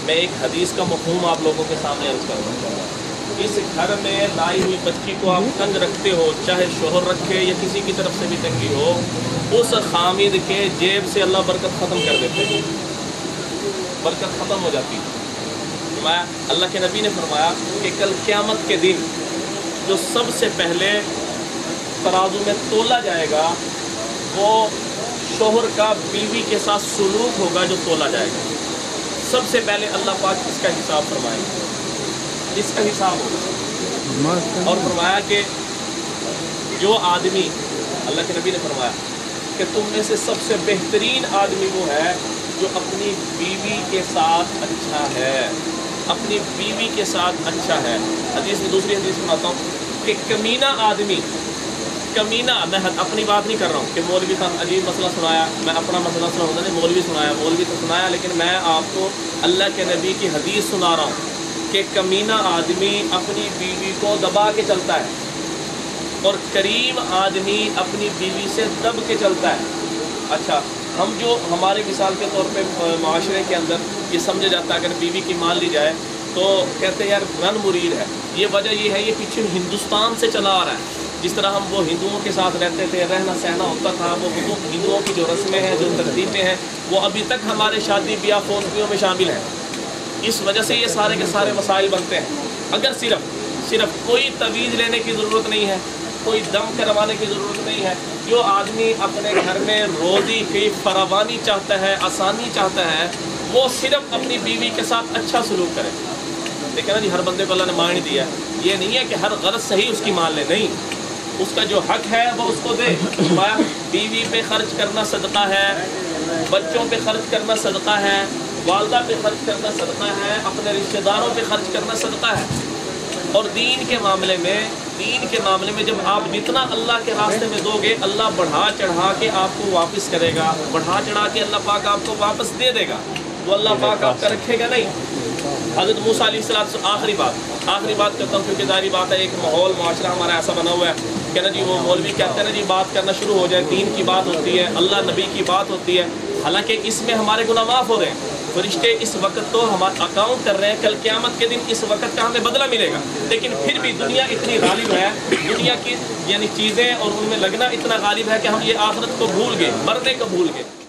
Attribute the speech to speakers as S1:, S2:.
S1: मैं एक हदीस का मफ़हूम आप लोगों के सामने अर्ज़ करूँगा। इस घर में लाई हुई बच्ची को आप तंग रखते हो, चाहे शोहर रखे या किसी की तरफ से भी तंगी हो, उस खामिद के जेब से अल्लाह बरकत ख़त्म कर देते हैं, बरकत ख़त्म हो जाती है। अल्लाह के नबी ने फरमाया कि कल क़यामत के दिन जो सबसे पहले तराजू में तोला जाएगा वो शोहर का बीवी के साथ सुलूक होगा जो तोला जाएगा। सबसे पहले अल्लाह पाक इसका हिसाब फरमाएगा, इसका हिसाब होगा। और फरमाया कि जो आदमी, अल्लाह के नबी ने फरमाया कि तुम में से सबसे बेहतरीन आदमी वो है जो अपनी बीवी के साथ अच्छा है, अपनी बीवी के साथ अच्छा है। हदीस में दूसरी हदीस सुनाता हूँ कि कमीना आदमी, कमीना, मैं अपनी बात नहीं कर रहा हूँ कि मौलवी साहब अजीब मसला सुनाया, मैं अपना मसला सुना नहीं, मौलवी सुनाया, मौलवी तो सुनाया, लेकिन मैं आपको अल्लाह के नबी की हदीस सुना रहा हूँ कि कमीना आदमी अपनी बीवी को दबा के चलता है और करीम आदमी अपनी बीवी से दब के चलता है। अच्छा, हम जो हमारे मिसाल के तौर पे माशरे के अंदर ये समझा जाता है अगर बीवी की मान ली जाए तो कहते हैं यार रन मुरीद है। ये वजह ये है, ये पीछे हिंदुस्तान से चला आ रहा है। जिस तरह हम वो हिंदुओं के साथ रहते थे, रहना सहना होता था, वो हिंदुओं की जो रस्में हैं, जो तरतीबें हैं, वो अभी तक हमारे शादी ब्याह फौजियों में शामिल हैं। इस वजह से ये सारे के सारे मसाइल बनते हैं। अगर सिर्फ कोई तवीज़ लेने की ज़रूरत नहीं है, कोई दम करवाने की ज़रूरत नहीं है, जो आदमी अपने घर में रोज़ी की फरावानी चाहता है, आसानी चाहता है, वो सिर्फ अपनी बीवी के साथ अच्छा सलूक करे। लेकिन जी हर बंदे को अल्लाह ने मान दिया, ये नहीं है कि हर गलत सही उसकी मान ले, नहीं, उसका जो हक है वो उसको दे। बीवी पे खर्च करना सदका है, बच्चों पे खर्च करना सदका है, वालदा पे खर्च करना सदका है, अपने रिश्तेदारों पे खर्च करना सदका है। और दीन के मामले में जब आप जितना अल्लाह के रास्ते में दोगे, अल्लाह बढ़ा चढ़ा के आपको वापस करेगा, बढ़ा चढ़ा के अल्लाह पाक आपको वापस दे देगा। वो अल्लाह पाक आपका रखेगा नहीं। हज़रत मूसा अलैहिस्सलाम, आखिरी बात करता हूँ क्योंकि जारी बात है, एक माहौल माशरा हमारा ऐसा बना हुआ है कि ना जी वो मौलवी कहते हैं ना जी बात करना शुरू हो जाए, दीन की बात होती है, अल्लाह नबी की बात होती है, हालांकि इसमें हमारे गुनाह माफ़ हो रहे हैं। फरिश्ते इस वक्त तो हमारा अकाउंट कर रहे हैं, कल क़यामत के दिन इस वक्त का हमें बदला मिलेगा। लेकिन फिर भी दुनिया इतनी गालिब है, दुनिया की यानी चीज़ें और उनमें लगना इतना गालिब है कि हम ये आखिरत को भूल गए, मरने को भूल गए।